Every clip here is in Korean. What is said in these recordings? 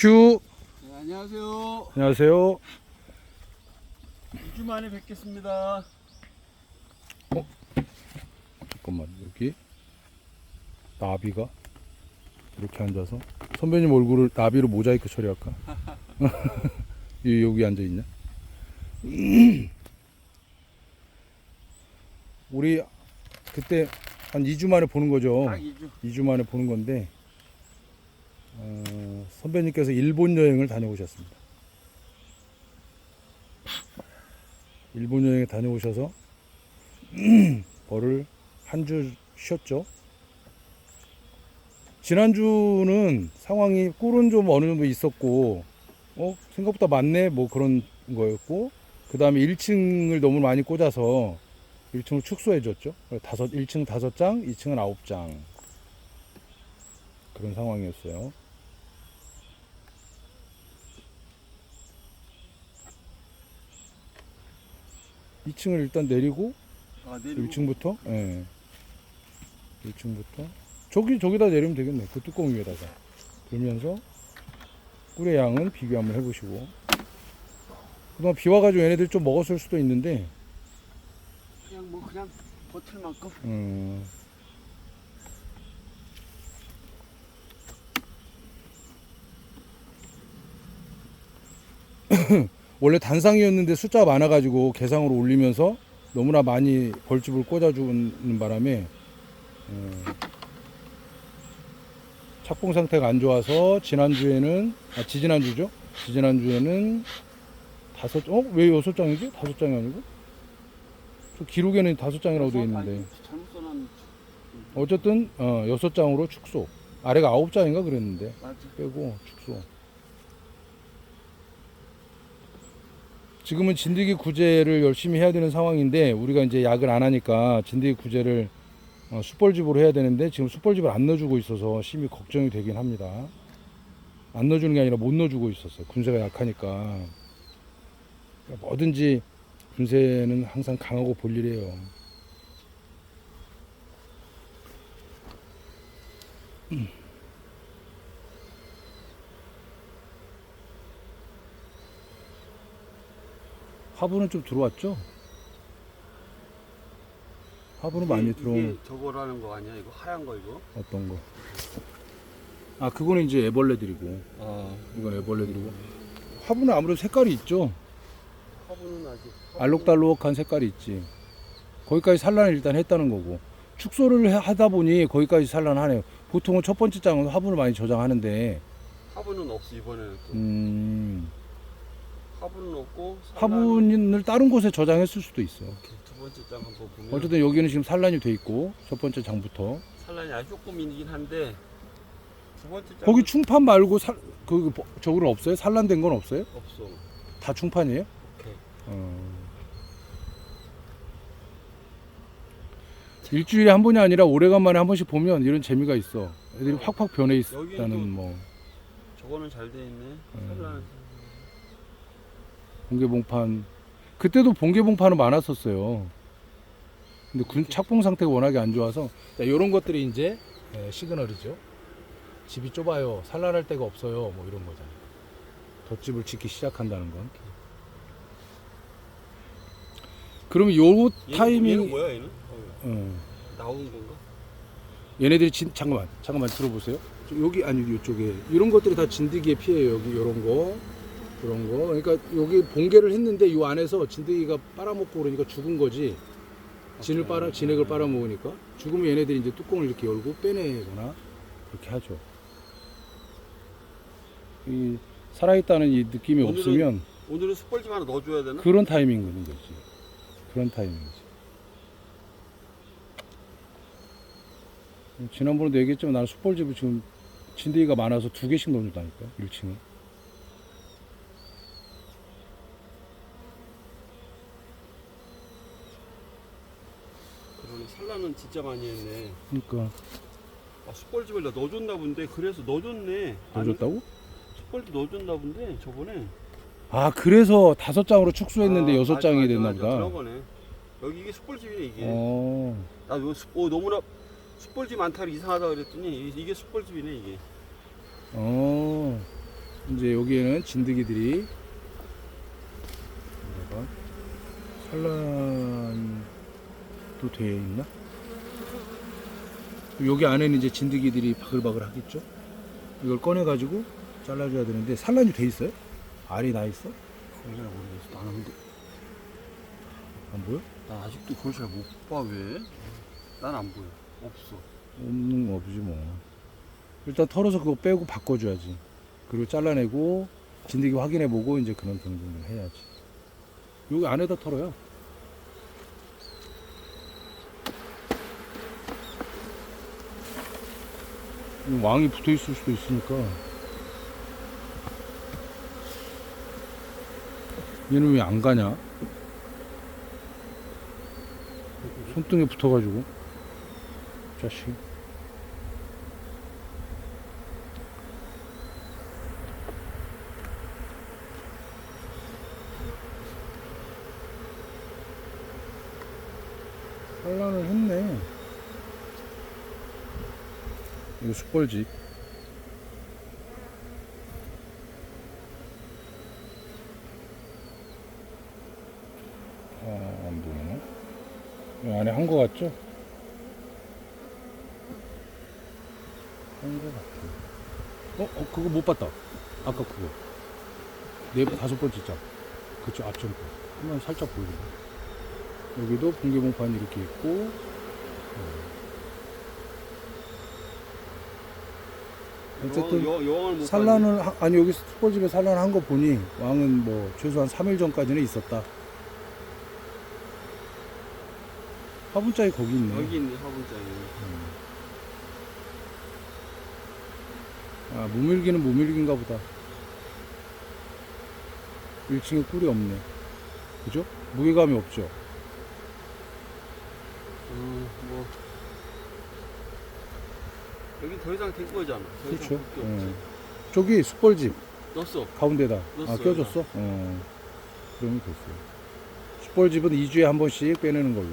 큐. 네, 안녕하세요. 안녕하세요. 2주 만에 뵙겠습니다. 잠깐만, 여기 나비가 이렇게 앉아서 선배님 얼굴을 나비로 모자이크 처리할까? 여기 앉아 있냐? 우리 그때 한 2주 만에 보는 거죠. 딱 2주. 2주 만에 보는 건데 선배님께서 일본 여행을 다녀오셨습니다. 일본 여행에 다녀오셔서 벌을 한 주 쉬었죠. 지난주는 상황이 꿀은 좀 어느 정도 있었고 생각보다 많네 뭐 그런 거였고, 그 다음에 1층을 너무 많이 꽂아서 1층을 축소해 줬죠. 1층 5장, 2층은 9장 그런 상황이었어요. 이 층을 일단 내리고, 내리고. 1층부터, 예. 1층부터 저기다 내리면 되겠네. 그 뚜껑 위에다가 들면서 꿀의 양은 비교 한번 해보시고. 그동안 비 와가지고 얘네들 좀 먹었을 수도 있는데 그냥 버틸 만큼. 원래 단상이었는데 숫자가 많아가지고 개상으로 올리면서 너무나 많이 벌집을 꽂아주는 바람에 착봉 상태가 안 좋아서 지난주에는 지지난주죠. 지지난주에는 왜 6장이지? 5장이 아니고? 저 기록에는 5장이라고 되어 있는데 잘못 써놨. 어쨌든 6장으로 축소. 아래가 9장인가 그랬는데 맞아. 빼고 축소. 지금은 진드기 구제를 열심히 해야 되는 상황인데 우리가 이제 약을 안 하니까 진드기 구제를 숯벌집으로 해야 되는데 지금 숯벌집을 안 넣어주고 있어서 심히 걱정이 되긴 합니다. 안 넣어주는 게 아니라 못 넣어주고 있었어요. 군세가 약하니까. 뭐든지 군세는 항상 강하고 볼일이에요. 화분은 좀 들어왔죠? 화분은 많이 들어온. 이게 저거라는 거 아니야? 이거 하얀 거 이거? 어떤 거? 그거는 이제 애벌레들이고. 아, 이건 애벌레들이고. 화분은 아무래도 색깔이 있죠. 화분은 아직. 알록달록한 색깔이 있지. 거기까지 산란을 일단 했다는 거고. 축소를 하다 보니 거기까지 산란하네요. 보통은 첫 번째 장은 화분을 많이 저장하는데. 화분은 없어 이번에는 또. 화분은 없고. 화분을 다른 곳에 저장했을 수도 있어. 두 번째 장 한번 보면. 어쨌든 여기는 지금 산란이 돼 있고 첫 번째 장부터. 산란이 아주 조금이긴 한데. 두 번째 장. 거기 충판 말고 저거는 없어요? 산란된 건 없어요? 없어. 다 충판이에요? 오케이. 일주일에 한 번이 아니라 오래간만에 한 번씩 보면 이런 재미가 있어. 애들이 확확 변해 있다는 뭐. 저거는 잘 돼 있네. 산란. 봉개봉판. 그때도 봉개봉판은 많았었어요. 근데 착봉 상태가 워낙에 안 좋아서. 이런 것들이 이제 시그널이죠. 집이 좁아요. 산란할 데가 없어요. 뭐 이런 거잖아요. 돛집을 짓기 시작한다는 건. 그러면 요 타이밍. 얘는 뭐야 얘는? 나오는 건가? 얘네들이 잠깐만 들어보세요. 여기 아니 이쪽에 이런 것들이 다 진드기의 피해예요. 여기 이런 거. 그러니까 여기 봉개를 했는데 이 안에서 진드기가 빨아먹고 그러니까 죽은 거지. 진액을 빨아먹으니까 죽으면 얘네들이 이제 뚜껑을 이렇게 열고 빼내거나 그렇게 하죠. 이 살아있다는 이 느낌이 없으면 오늘은 숯벌집 하나 넣어줘야 되나? 그런 타이밍인 거지. 그런 타이밍이지. 지난번에도 얘기했지만 나는 숯벌집을 지금 진드기가 많아서 2개씩 넣어준다니까 1층에. 산란은 진짜 많이 했네. 그러니까 숯벌집을 넣어줬나 본데. 그래서 넣어줬네. 넣어줬다고? 숯벌집 넣어줬나 본데 저번에. 그래서 5장으로 축소했는데 6장이 됐나 보다. 그런 거네. 여기 이게 숯벌집이네 이게. 나 이거 너무나 숯벌집 많다 이상하다 그랬더니 이게 숯벌집이네 이게. 이제 여기에는 진드기들이 뭐가 산란도 되어 있나? 여기 안에는 이제 진드기들이 바글바글 하겠죠? 이걸 꺼내 가지고 잘라줘야 되는데 산란이 돼 있어요? 알이 나 있어? 그걸 잘 모르겠어. 나는 근데 안 보여? 나 아직도 그걸 잘 못 봐. 왜? 난 안 보여. 없어. 없는 거 없지 뭐. 일단 털어서 그거 빼고 바꿔줘야지. 그리고 잘라내고 진드기 확인해보고 이제 그런 등등을 해야지. 여기 안에다 털어요. 왕이 붙어있을 수도 있으니까. 얘는 왜 안 가냐? 손등에 붙어가지고. 자식. 산란을 했네. 이거 숯벌집. 안 보이나? 이 안에 한 거 같죠? 한 거 같아. 그거 못 봤다. 아까 그거. 네, 5번째 장. 그쪽 앞전 거. 한번 살짝 보여줘. 여기도 붕괴봉판이 이렇게 있고, 어쨌든 여왕을 못 산란을 아니 여기 숯벌집에 산란한 거 보니 왕은 뭐 최소한 3일 전까지는 있었다. 화분짝이 거기 있네. 여기 있네 화분장이. 아, 무밀기는 무밀기인가 보다. 1층에 꿀이 없네. 그죠? 무게감이 없죠? 뭐 여기 더 이상 된 거잖아. 더 이상 그렇죠. 볼게 없지. 저기 숯벌집 넣었어. 가운데다. 넣었어요, 아, 껴줬어? 그러면 됐어요. 숯벌집은 2주에 한 번씩 빼내는 걸로.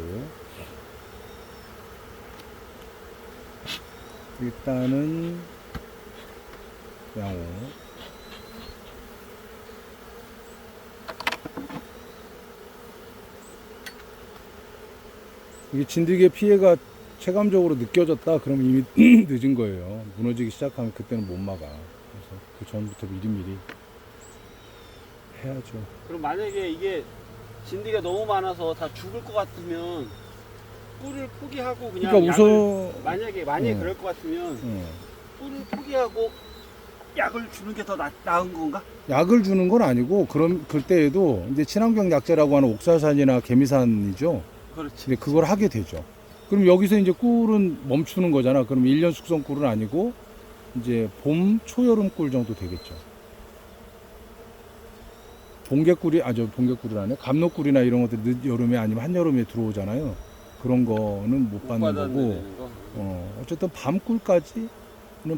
일단은 양호. 이게 진드기의 피해가 체감적으로 느껴졌다 그러면 이미 늦은 거예요. 무너지기 시작하면 그때는 못 막아. 그래서 그 전부터 미리미리 해야죠. 그럼 만약에 이게 진드기가 너무 많아서 다 죽을 것 같으면 꿀을 포기하고 그냥 그러니까 약을, 우선 만약에 그럴 것 같으면 꿀을 포기하고 약을 주는 게 더 나은 건가? 약을 주는 건 아니고 그런 그때에도 이제 친환경 약재라고 하는 옥사산이나 개미산이죠. 그렇지. 근데 그걸 하게 되죠. 그럼 여기서 이제 꿀은 멈추는 거잖아. 그럼 1년 숙성 꿀은 아니고 이제 봄, 초여름 꿀 정도 되겠죠. 봉개꿀이 봉개꿀이라네. 감로꿀이나 이런 것들 늦 여름에 아니면 한여름에 들어오잖아요. 그런 거는 못 받는 거고. 거. 어쨌든 밤꿀까지는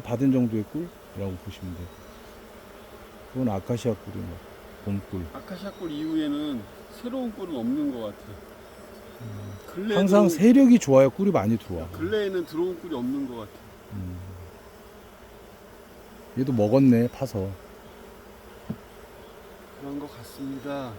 받은 정도의 꿀이라고 보시면 돼요. 그건 아카시아 꿀이 뭐 봄꿀. 아카시아 꿀 이후에는 새로운 꿀은 없는 것 같아. 근래에는, 항상 세력이 좋아야 꿀이 많이 들어와. 근래에는 들어온 꿀이 없는 것 같아. 얘도 먹었네, 파서. 그런 것 같습니다.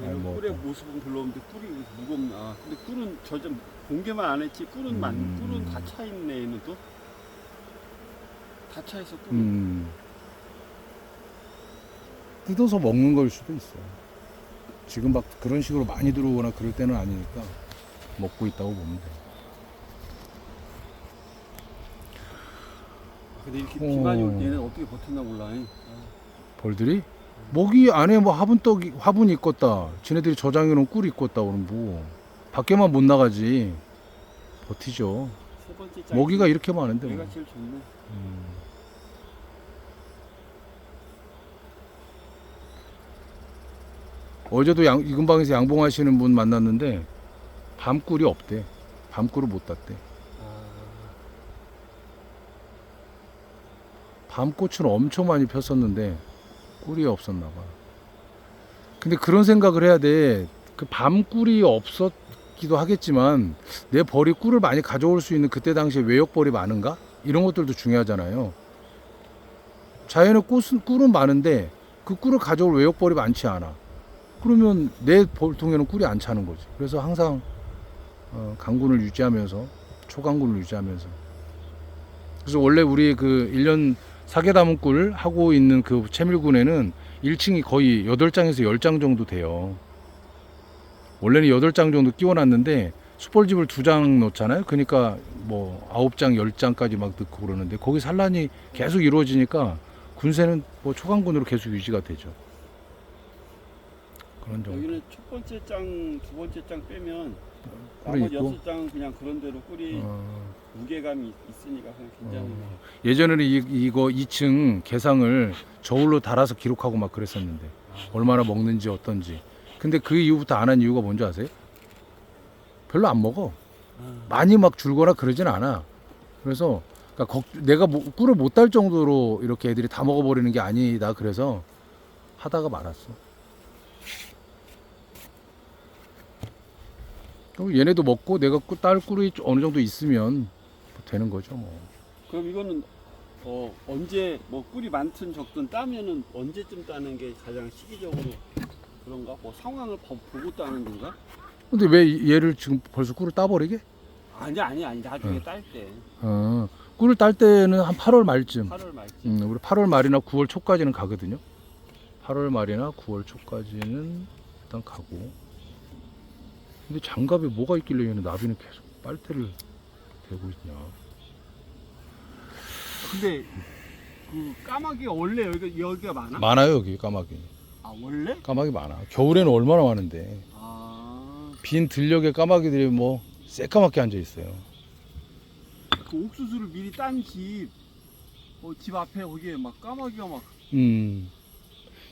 아이, 뭐 꿀의 또. 모습은 별로 없는데 꿀이 무겁나. 근데 꿀은 저좀 공개만 안 했지. 꿀은 꿀은 다 차 있네. 얘는 또 다 차 있어 꿀은. 뜯어서 먹는 걸 수도 있어. 지금 막 그런 식으로 많이 들어오거나 그럴 때는 아니니까 먹고 있다고 보면 돼. 근데 이렇게 비 많이 올 때는 어떻게 버텼나 몰라. 벌들이? 먹이 안에 뭐 화분이 있겠다. 지네들이 저장해 놓은 꿀이 있겠다. 그럼 뭐 밖에만 못 나가지. 버티죠. 세 번째 짝. 먹이가 이렇게 많은데 얘가 뭐. 제일 좋네. 어제도 이 근방에서 양봉하시는 분 만났는데 밤꿀이 없대. 밤꿀을 못 땄대. 밤꽃은 엄청 많이 폈었는데 꿀이 없었나 봐. 근데 그런 생각을 해야 돼. 그 밤꿀이 없었기도 하겠지만 내 벌이 꿀을 많이 가져올 수 있는 그때 당시에 외역벌이 많은가? 이런 것들도 중요하잖아요. 자연에 꿀은 많은데 그 꿀을 가져올 외역벌이 많지 않아. 그러면 내 볼통에는 꿀이 안 차는 거지. 그래서 항상 강군을 유지하면서 초강군을 유지하면서. 그래서 원래 우리 그 1년 사계 담은 꿀 하고 있는 그 채밀군에는 1층이 거의 8장에서 10장 정도 돼요. 원래는 8장 정도 끼워놨는데 숯벌집을 2장 놓잖아요. 그러니까 뭐 9장, 10장까지 막 넣고 그러는데 거기 산란이 계속 이루어지니까 군세는 뭐 초강군으로 계속 유지가 되죠. 그런 정도. 여기는 첫 번째 장, 두 번째 장 빼면 꿀이 나머지 있고. 6장은 그냥 그런 대로 꿀이 무게감이 있으니까 그냥 굉장히 예전에는 이거 2층 개상을 저울로 달아서 기록하고 막 그랬었는데 얼마나 먹는지 어떤지. 근데 그 이후부터 안 한 이유가 뭔지 아세요? 별로 안 먹어. 많이 막 줄거나 그러진 않아. 그래서 그러니까 내가 꿀을 못 달 정도로 이렇게 애들이 다 먹어버리는 게 아니다. 그래서 하다가 말았어. 그럼 얘네도 먹고 내가 딸 꿀이 어느 정도 있으면 되는 거죠. 뭐. 그럼 이거는 언제 뭐 꿀이 많든 적든 따면은 언제쯤 따는 게 가장 시기적으로 그런가? 뭐 상황을 보고 따는 건가? 근데 왜 얘를 지금 벌써 꿀을 따버리게? 아니 나중에 딸 때. 꿀을 딸 때는 한 8월 말쯤. 8월 말쯤. 우리 8월 말이나 9월 초까지는 가거든요. 8월 말이나 9월 초까지는 일단 가고. 근데 장갑에 뭐가 있길래 얘는 나비는 계속 빨대를 대고 있냐. 근데 그 까마귀가 원래 여기가 많아? 많아요, 여기 까마귀. 아 원래? 까마귀 많아. 겨울에는 얼마나 많은데. 아. 빈 들녘에 까마귀들이 뭐 새까맣게 앉아 있어요. 그 옥수수를 미리 딴 집, 집 앞에 거기에 막 까마귀가 막.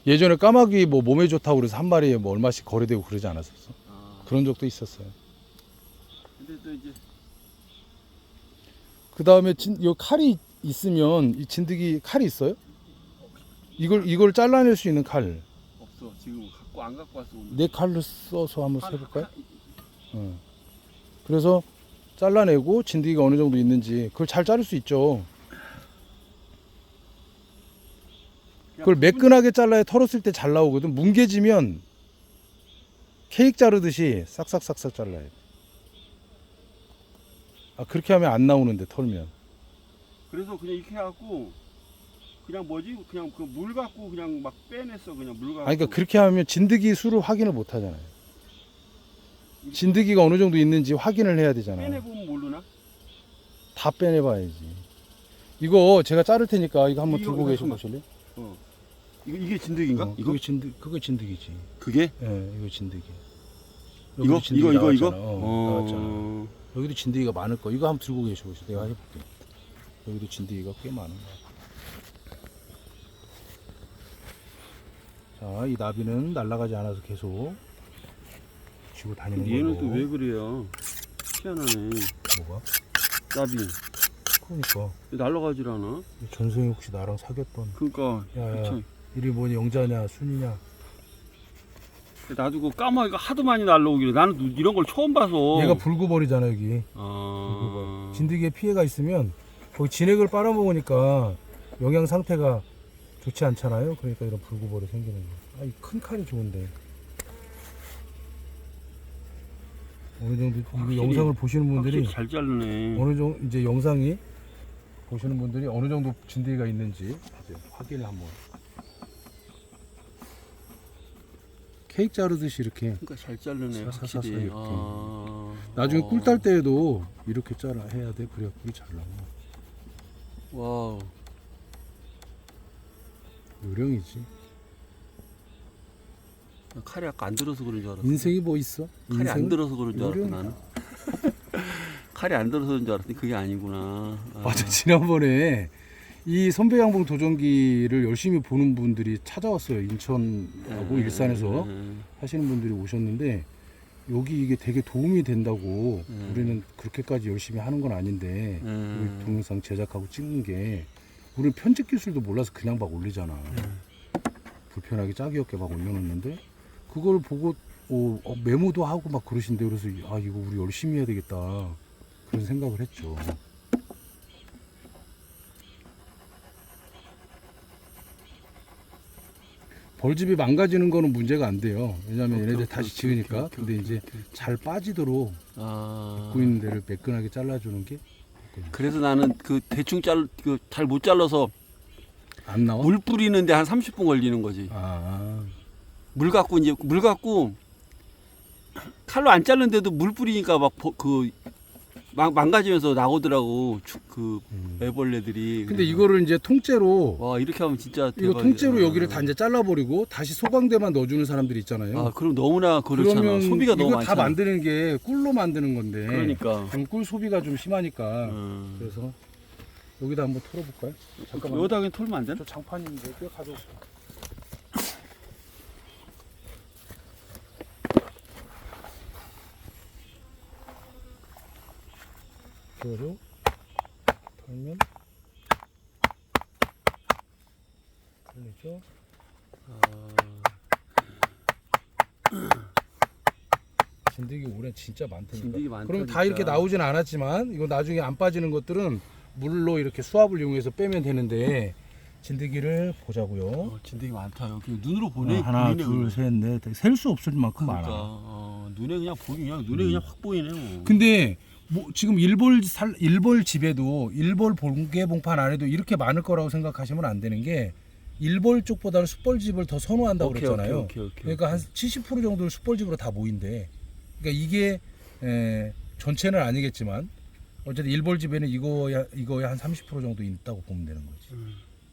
예전에 까마귀 뭐 몸에 좋다고 그래서 한 마리에 뭐 얼마씩 거래되고 그러지 않았었어? 그런 적도 있었어요. 근데 또 이제 그 다음에 요 칼이 있으면 이 진드기 칼이 있어요? 이걸 잘라낼 수 있는 칼. 없어. 지금 안 갖고 왔어. 오늘. 내 칼로 써서 한번 해볼까요? 그래서 잘라내고 진드기가 어느 정도 있는지 그걸 잘 자를 수 있죠. 그걸 매끈하게 잘라야 털었을 때 잘 나오거든. 뭉개지면 케이크 자르듯이 싹싹싹싹 잘라야 돼. 그렇게 하면 안 나오는데 털면. 그래서 그냥 이렇게 해갖고 그냥 그냥 그 물 갖고 그냥 막 빼냈어. 그냥 물 갖고. 그러니까 그렇게 하면 진드기 수를 확인을 못 하잖아요. 진드기가 어느 정도 있는지 확인을 해야 되잖아. 빼내보면 모르나? 다 빼내봐야지. 이거 제가 자를 테니까 이거 한번 들고 계셔 보실래요? 이게 진드기인가? 이거? 그게 진드기지. 그게? 예, 이거 진드기. 이거? 여기도 진드기 나왔잖아. 나왔잖아. 여기도 진드기가 많을 거. 이거 한번 들고 계셔 보세요. 내가 해볼게. 여기도 진드기가 꽤 많은 거야. 자, 이 나비는 날아가지 않아서 계속 쥐고 다니는 거고. 얘는 또 왜 그래요? 희한하네. 뭐가? 나비. 그러니까. 날아가질 않아? 전생이 혹시 나랑 사귀었던. 그러니까. 야야. 그쵸. 이름이 뭐니? 영자냐, 순이냐? 나도 그 까마귀가 하도 많이 날라오길래 나는 이런 걸 처음 봐서. 얘가 불구벌이잖아 여기. 불구벌. 진드기에 피해가 있으면 거기 진액을 빨아먹으니까 영양 상태가 좋지 않잖아요. 그러니까 이런 불구벌이 생기는 거야. 이 큰 칼이 좋은데. 어느 정도 이 영상을 보시는 분들이 잘 자르네. 어느 정도 이제 영상이 보시는 분들이 어느 정도 진드기가 있는지 이제 확인을 한번. 케이크 자르듯이 이렇게. 그러니까 잘 자르네. 사사사사 확실히. 이렇게. 나중에 꿀 딸 때에도 이렇게 잘라 해야 돼. 그래야 꿀이 잘 나와. 와우. 요령이지. 칼이 아까 안 들어서 그런 줄 알았어. 인생이 뭐 있어? 칼이 안 들어서 그런 줄 알았어 요령이야. 나는. 칼이 안 들어서 그런 줄 알았더니 그게 아니구나. 맞아. 지난번에 이 선배양봉 도전기를 열심히 보는 분들이 찾아왔어요. 인천하고 일산에서 하시는 분들이 오셨는데 여기 이게 되게 도움이 된다고. 우리는 그렇게까지 열심히 하는 건 아닌데 우리 동영상 제작하고 찍는 게 우리는 편집 기술도 몰라서 그냥 막 올리잖아. 불편하게 짝이 없게 막 올려놓는데 그걸 보고 메모도 하고 막 그러신데 그래서 이거 우리 열심히 해야 되겠다 그런 생각을 했죠. 벌집이 망가지는 거는 문제가 안 돼요. 왜냐하면 오케이, 얘네들 오케이, 다시 오케이, 지으니까. 오케이, 근데 오케이, 이제 오케이. 잘 빠지도록 아. 굽고 있는 데를 매끈하게 잘라주는 게 안 그래서 나는 그 대충 잘 못 잘라서 나와? 물 뿌리는데 한 30분 걸리는 거지. 아, 물 갖고 칼로 안 자르는데도 물 뿌리니까 망가지면서 나오더라고. 애벌레들이. 근데 이거를 이제 통째로 와, 이렇게 하면 진짜 이거 대박이다. 통째로 여기를 다 이제 잘라버리고 다시 소광대만 넣어주는 사람들이 있잖아요. 아, 그럼 너무나 그렇잖아. 그러면 소비가 너무 이거 많잖아. 다 만드는 게 꿀로 만드는 건데. 그러니까. 그럼 꿀 소비가 좀 심하니까. 음. 그래서 여기다 한번 털어볼까요? 잠깐만. 여기다 그냥 털면 안 되나? 저 장판인데 꽤 가져올게요. 그거를 털면 털리죠. 진드기 올해 진짜 많다니까. 진드기 많다. 그럼 다 진짜. 이렇게 나오진 않았지만 이거 나중에 안 빠지는 것들은 물로 이렇게 수압을 이용해서 빼면 되는데 진드기를 보자고요. 진드기 많다. 여기 눈으로 보네. 하나, 보이네, 둘, 그냥. 셋, 넷, 셀 수 없을 만큼 그러니까 많아. 눈에 그냥 보이냐? 눈에 그냥 확 보이네. 뭐. 근데 뭐 지금 일벌 집에도 일벌 봉개봉판 안에도 이렇게 많을 거라고 생각하시면 안 되는 게 일벌 쪽보다는 숯벌집을 더 선호한다고 오케이, 그랬잖아요. 오케이. 그러니까 한 70% 정도를 숯벌집으로 다 모인대. 그러니까 이게 전체는 아니겠지만 어쨌든 일벌집에는 이거에 한 30% 정도 있다고 보면 되는 거지.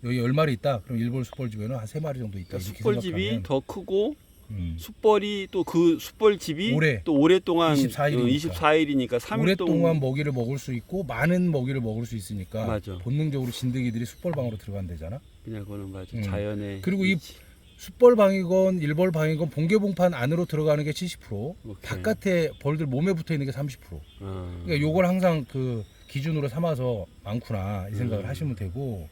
여기 10마리 있다. 그럼 일벌 숯벌집에는 한 3마리 정도 있다. 그러니까 이렇게 숯벌집이 생각하면. 더 크고 음. 숯벌이 또 그 숯벌집이 오래. 또 오랫동안 24일이니까. 24일이니까 3일 오랫동안 먹이를 먹을 수 있고 많은 먹이를 먹을 수 있으니까 맞아. 본능적으로 진드기들이 숯벌방으로 들어간대잖아. 그냥 그거는 맞아. 음. 자연의 그리고 이 이치. 숯벌방이건 일벌방이건 봉개봉판 안으로 들어가는 게 70%, 오케이. 바깥에 벌들 몸에 붙어 있는 게 30%. 어. 그러니까 요걸 항상 그 기준으로 삼아서 많구나 이 생각을 음. 하시면 되고.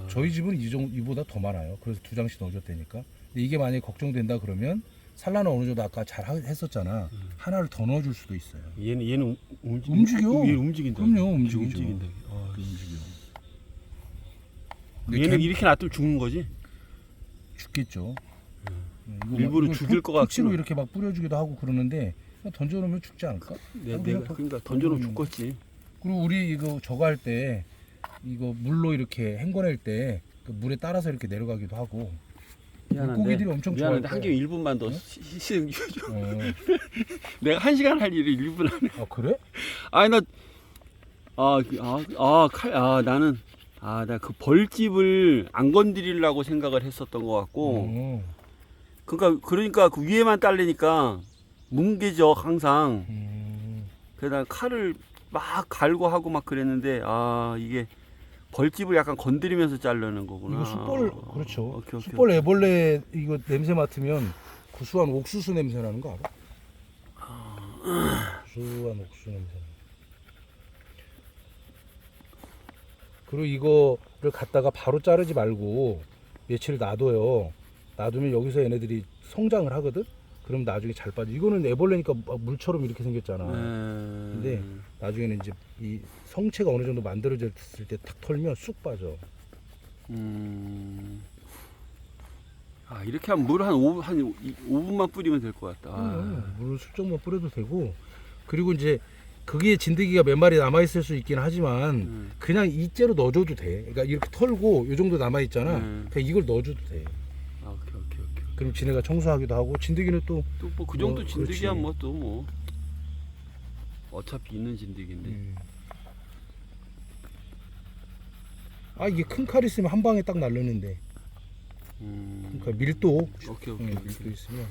저희 집은 이보다 더 많아요. 그래서 2장씩 넣어줬다니까. 근데 이게 만약에 걱정된다 그러면 산란은 어느 정도 아까 잘 했었잖아. 하나를 더 넣어줄 수도 있어요. 얘는 움직여. 얘 움직인다. 그럼요, 움직이죠. 움직인다. 아, 움직여. 얘는 이렇게 놔두면 죽는 거지? 죽겠죠. 이거 일부러 이거 죽일 것 같구나. 토치로 이렇게 막 뿌려주기도 하고 그러는데 그냥 던져놓으면 죽지 않을까? 내가 그냥 그러니까 던져놓으면 죽겠지. 그리고 우리 이거 저거 할 때 이거 물로 이렇게 헹궈낼 때 그 물에 따라서 이렇게 내려가기도 하고. 물고기들이 엄청 좋아할 미안한데 거야. 한 개 1분만 더 어? 시간 줘. 어. 내가 1시간 할 일을 1분 하네. 아 그래? 아니 나는 나 그 벌집을 안 건드리려고 생각을 했었던 것 같고, 어. 그러니까 그 위에만 딸리니까 뭉개져 항상. 그래서 난 칼을 막 갈고 하고 막 그랬는데 이게 벌집을 약간 건드리면서 자르는 거구나. 이거 숯벌 그렇죠. 오케이. 숯벌 애벌레 이거 냄새 맡으면 구수한 옥수수 냄새 나는 거 알아? 구수한 옥수수 냄새. 그리고 이거를 갖다가 바로 자르지 말고 며칠 놔둬요. 놔두면 여기서 얘네들이 성장을 하거든. 그럼 나중에 잘 빠져. 이거는 애벌레니까 물처럼 이렇게 생겼잖아. 근데 나중에는 이제 이 성체가 어느 정도 만들어졌을 때 탁 털면 쑥 빠져. 이렇게 하면 물 한 5분만 뿌리면 될 것 같다. 물을 슬쩍만 뿌려도 되고. 그리고 이제 그게 진드기가 몇 마리 남아 있을 수 있긴 하지만 그냥 이째로 넣어줘도 돼. 그러니까 이렇게 털고 이 정도 남아 있잖아. 그냥 이걸 넣어줘도 돼. 오케이. 그럼 지네가 청소하기도 하고. 진드기는 또 또 뭐 그 정도 진드기야 그렇지. 뭐 어차피 있는 진드기인데. 이게 큰 칼 있으면 한 방에 딱 날르는데. 그러니까 밀도. 오케이. 밀도 있으면.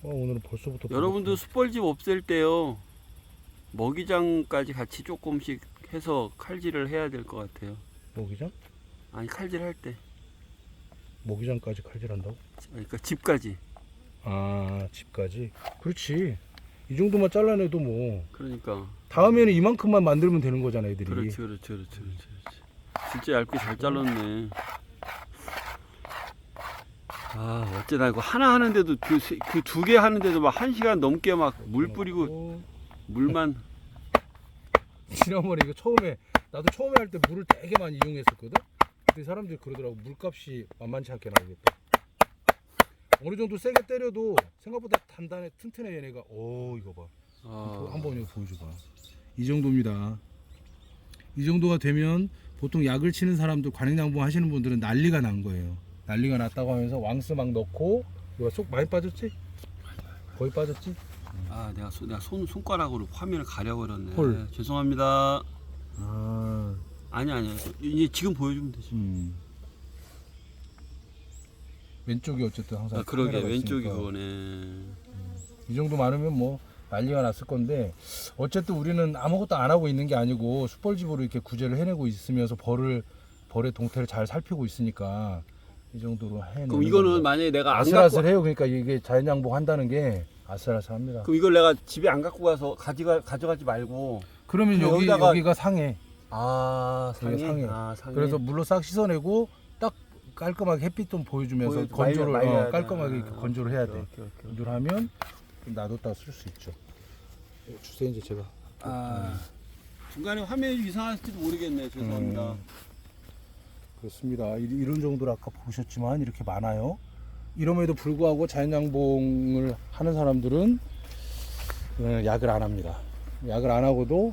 오늘은 벌써부터 여러분도 숯벌집 없앨 때요, 먹이장까지 같이 조금씩 해서 칼질을 해야 될 것 같아요. 모기장? 아니, 칼질 할 때. 모기장까지 칼질한다고? 그러니까 집까지. 집까지? 그렇지. 이 정도만 잘라내도 뭐 그러니까. 다음에는 이만큼만 만들면 되는 거잖아 애들이. 그렇지. 진짜 얇게 잘 잘랐네. 아 어쩌다 이거 하나 하는데도 그 두 개 하는데도 막 1시간 넘게 막 물 뿌리고 물만. 지난번에 이거 나도 처음에 할 때 물을 되게 많이 이용했었거든. 근데 사람들이 그러더라고, 물값이 만만치 않게 나오겠다. 어느 정도 세게 때려도 생각보다 단단해, 튼튼해 얘네가. 오, 이거 봐. 한번 이거 보여줘봐. 이 정도입니다. 이 정도가 되면 보통 약을 치는 사람들, 관행양봉 하시는 분들은 난리가 난 거예요. 난리가 났다고 하면서 왕스 막 넣고. 이거 쏙 많이 빠졌지? 거의 빠졌지? 아 내가 손가락으로 화면을 가려버렸네. 헐. 죄송합니다. 아, 아니야 이제 지금 보여주면 되지. 왼쪽이 어쨌든 항상. 아, 그러게 카메라가 왼쪽이 있으니까. 그거네. 이 정도 많으면 뭐 난리가 났을 건데, 어쨌든 우리는 아무것도 안 하고 있는 게 아니고 숯벌집으로 이렇게 구제를 해내고 있으면서 벌의 동태를 잘 살피고 있으니까 이 정도로 해내는. 그럼 이거는 겁니다. 만약에 내가 안 갖고 아슬아슬해요. 그러니까 이게 자연양봉 한다는 게 아슬아슬합니다. 그럼 이걸 내가 집에 안 갖고 가서 가져가지 말고. 그러면 그럼 여기가 상해. 아 여기가 상해. 상해. 그래서 물로 싹 씻어내고 딱 깔끔하게 햇빛 좀 보여주면서 건조를 말려야 돼. 깔끔하게 이렇게 건조를 해야 돼. 오케이. 건조를 하면 놔뒀다 쓸 수 있죠. 주세요 이제 제가. 중간에 화면이 이상할지도 모르겠네. 죄송합니다. 그렇습니다. 이런 정도로 아까 보셨지만 이렇게 많아요. 이럼에도 불구하고 자연양봉을 하는 사람들은 약을 안 합니다. 약을 안 하고도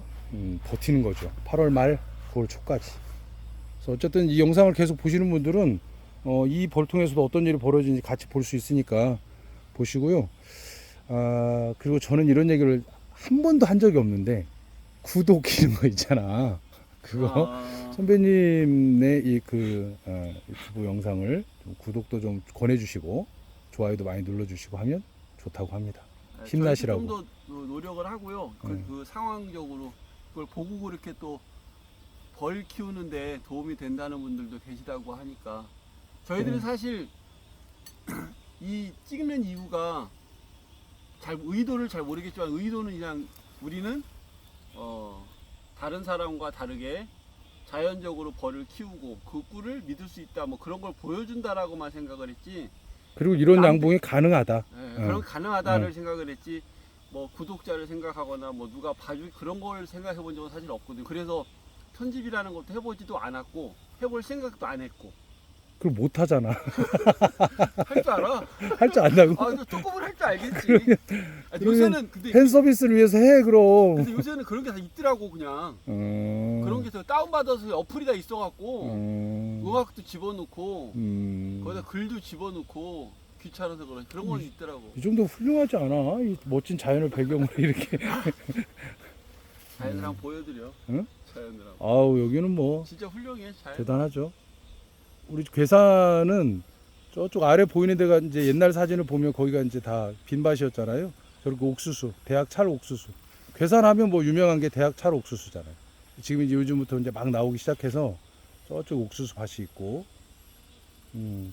버티는 거죠. 8월 말 9월 초까지. 그래서 어쨌든 이 영상을 계속 보시는 분들은 이 벌통에서도 어떤 일이 벌어지는지 같이 볼 수 있으니까 보시고요. 그리고 저는 이런 얘기를 한 번도 한 적이 없는데, 구독 이런 거 있잖아. 그거 선배님의 유튜브 영상을 좀 구독도 좀 권해주시고 좋아요도 많이 눌러주시고 하면 좋다고 합니다. 힘나시라고. 좀 더 노력을 하고요. 그 상황적으로 그걸 보고 그렇게 또 벌 키우는데 도움이 된다는 분들도 계시다고 하니까 저희들은 사실 이 찍는 이유가 의도를 잘 모르겠지만 의도는 그냥 우리는 다른 사람과 다르게 자연적으로 벌을 키우고 그 꿀을 믿을 수 있다 뭐 그런 걸 보여준다라고만 생각을 했지. 그리고 이런 양봉이 가능하다. 그런 가능하다를 생각을 했지. 뭐 구독자를 생각하거나 뭐 누가 봐줄 그런 걸 생각해 본 적은 사실 없거든요. 그래서 편집이라는 것도 해보지도 않았고 해볼 생각도 안 했고. 그걸 못 하잖아. 할 줄 알아? 할 줄 안다고? 조금은 할 줄 알겠지. 요새는 근데 팬 서비스를 위해서 해 그럼. 근데 요새는 그런 게 다 있더라고 그냥. 그런 게 다운 받아서 어플이 다 있어갖고 음악도 집어넣고 거기다 글도 집어넣고 귀찮아서 그런 건 있더라고. 이 정도 훌륭하지 않아? 이 멋진 자연을 배경으로 이렇게. 자연을 한번 보여드려. 응? 자연을 한번. 아우 여기는 뭐 진짜 훌륭해 자연. 대단하죠. 우리 괴산은 저쪽 아래 보이는 데가 이제 옛날 사진을 보면 거기가 이제 다 빈밭이었잖아요. 저렇게 옥수수, 대학 찰 옥수수. 괴산하면 뭐 유명한 게 대학 찰 옥수수잖아요. 지금 이제 요즘부터 이제 막 나오기 시작해서 저쪽 옥수수 밭이 있고,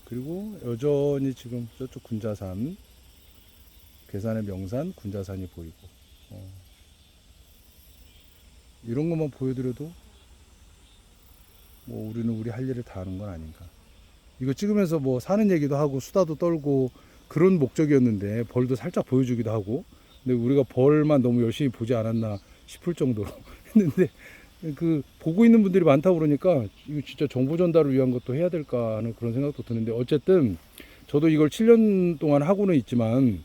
그리고 여전히 지금 저쪽 군자산, 괴산의 명산 군자산이 보이고, 이런 것만 보여드려도 뭐 우리는 우리 할 일을 다 하는 건 아닌가. 이거 찍으면서 뭐 사는 얘기도 하고 수다도 떨고 그런 목적이었는데 벌도 살짝 보여주기도 하고, 근데 우리가 벌만 너무 열심히 보지 않았나 싶을 정도로 했는데 그 보고 있는 분들이 많다고 그러니까 이거 진짜 정보 전달을 위한 것도 해야 될까 하는 그런 생각도 드는데, 어쨌든 저도 이걸 7년 동안 하고는 있지만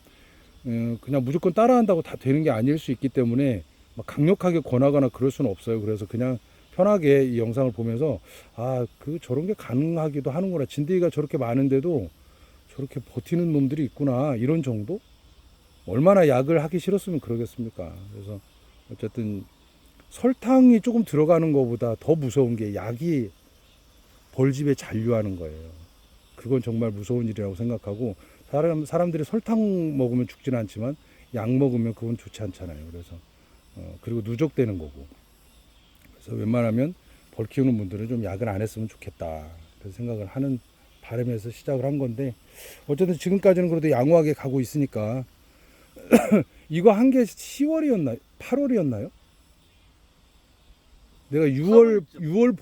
그냥 무조건 따라한다고 다 되는 게 아닐 수 있기 때문에 막 강력하게 권하거나 그럴 수는 없어요. 그래서 그냥 편하게 이 영상을 보면서 저런 게 가능하기도 하는구나, 진드기가 저렇게 많은데도 저렇게 버티는 놈들이 있구나, 이런 정도? 얼마나 약을 하기 싫었으면 그러겠습니까. 그래서 어쨌든 설탕이 조금 들어가는 것보다 더 무서운 게 약이 벌집에 잔류하는 거예요. 그건 정말 무서운 일이라고 생각하고, 사람들이 설탕 먹으면 죽지는 않지만 약 먹으면 그건 좋지 않잖아요. 그래서 그리고 누적되는 거고, 그래서 웬만하면 벌 키우는 분들은 좀 약을 안 했으면 좋겠다, 그런 생각을 하는 바람에서 시작을 한 건데, 어쨌든 지금까지는 그래도 양호하게 가고 있으니까 이거 한 게 10월이었나요? 8월이었나요? 내가 6월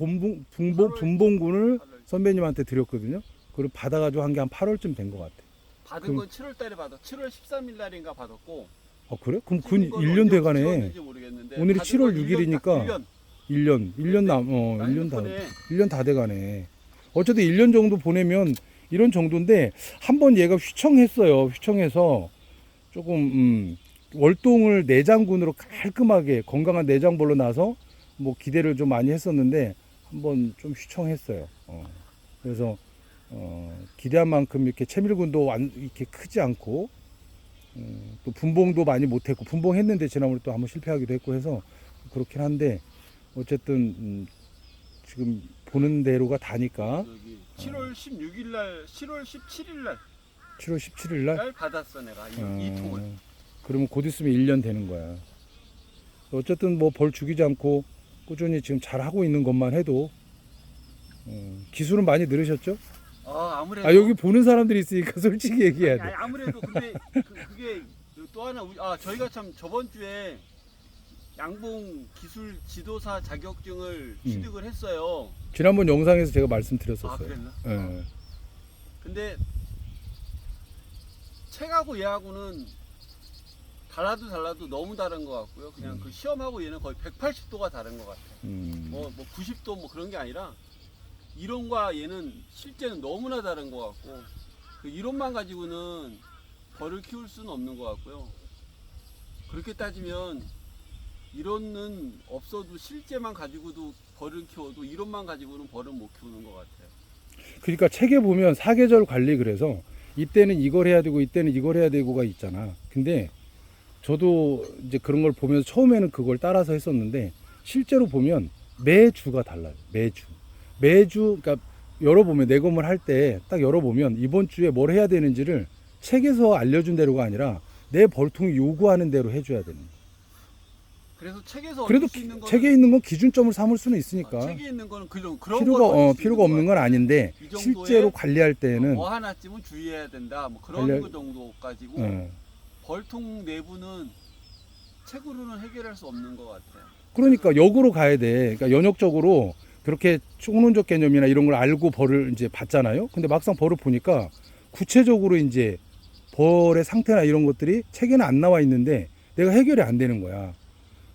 분봉군을 선배님한테 드렸거든요. 그걸 받아가지고 한 게 한 8월쯤 된 것 같아. 받은 그럼- 건 7월 달에 받아. 7월 13일 날인가 받았고. 그래? 그럼 찍은 근 건 1년 언제 돼가네. 찍었는지 모르겠는데 오늘이 받은 7월 건 6일이니까 1년. 1년 다, 나 1년 다, 핸드폰에 1년 다 돼가네. 어쨌든 1년 정도 보내면 이런 정도인데, 한 번 얘가 휘청했어요. 휘청해서 조금, 월동을 내장군으로 깔끔하게 건강한 내장벌로 나서 뭐 기대를 좀 많이 했었는데, 한번 좀 휘청했어요. 그래서, 기대한 만큼 이렇게 채밀군도 이렇게 크지 않고, 또 분봉도 많이 못했고, 분봉했는데 지난번에 또 한번 실패하기도 했고 해서 그렇긴 한데, 어쨌든 지금 보는 대로가 다니까 여기 7월 16일 날, 7월 17일 날 7월 17일 날 받았어 내가 이 통을. 그러면 곧 있으면 1년 되는 거야. 어쨌든 뭐 벌 죽이지 않고 꾸준히 지금 잘 하고 있는 것만 해도 기술은 많이 늘으셨죠? 아무래도. 아 여기 보는 사람들이 있으니까 솔직히 얘기해야 돼. 아니, 아무래도 근데 그게 또 하나 저희가 참 저번 주에 양봉 기술 지도사 자격증을 취득을 했어요. 지난번 영상에서 제가 말씀드렸었어요. 그랬나? 예. 근데 책하고 얘하고는 달라도 너무 다른 것 같고요. 그냥 그 시험하고 얘는 거의 180도가 다른 것 같아요. 뭐 90도 뭐 그런 게 아니라 이론과 얘는 실제는 너무나 다른 것 같고, 그 이론만 가지고는 벌을 키울 수는 없는 것 같고요. 그렇게 따지면 이론은 없어도 실제만 가지고도 벌을 키워도 이론만 가지고는 벌을 못 키우는 것 같아요. 그러니까 책에 보면 사계절 관리 그래서 이때는 이걸 해야 되고 이때는 이걸 해야 되고가 있잖아. 근데 저도 이제 그런 걸 보면서 처음에는 그걸 따라서 했었는데 실제로 보면 매주가 달라요. 매주 그러니까 열어보면 내검을 할 때 딱 열어보면 이번 주에 뭘 해야 되는지를 책에서 알려준 대로가 아니라 내 벌통이 요구하는 대로 해줘야 되는 거예요. 그래서 책에서 그래도 얻을 수 있는 거는 책에 있는 건 기준점을 삼을 수는 있으니까 책에 있는 거는 그런 걸 필요가 없는 건 아닌데 이 정도의 실제로 관리할 때는 뭐 하나쯤은 주의해야 된다. 뭐 그런 관리- 거 정도 가지고 벌통 내부는 책으로는 해결할 수 없는 것 같아요. 그러니까 역으로 가야 돼. 그러니까 연역적으로 그렇게 총론적 개념이나 이런 걸 알고 벌을 이제 받잖아요. 근데 막상 벌을 보니까 구체적으로 이제 벌의 상태나 이런 것들이 책에는 안 나와 있는데 내가 해결이 안 되는 거야.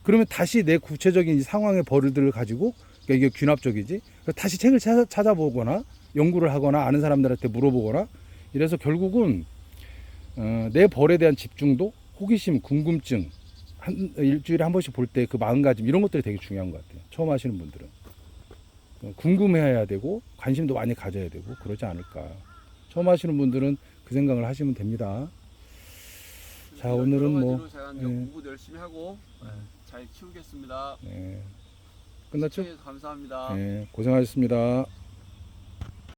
그러면 다시 내 구체적인 이 상황의 벌들을 가지고, 그러니까 이게 귀납적이지. 그래서 다시 책을 찾아보거나 연구를 하거나 아는 사람들한테 물어보거나 이래서 결국은 내 벌에 대한 집중도, 호기심, 궁금증, 일주일에 한 번씩 볼 때 그 마음가짐 이런 것들이 되게 중요한 것 같아요. 처음 하시는 분들은 궁금해야 되고 관심도 많이 가져야 되고 그러지 않을까. 처음 하시는 분들은 그 생각을 하시면 됩니다. 자, 오늘은 여러 뭐, 가지로 제가 이제 예. 공부도 열심히 하고 잘 키우겠습니다. 끝났죠? 시청해주셔서 감사합니다. 고생하셨습니다.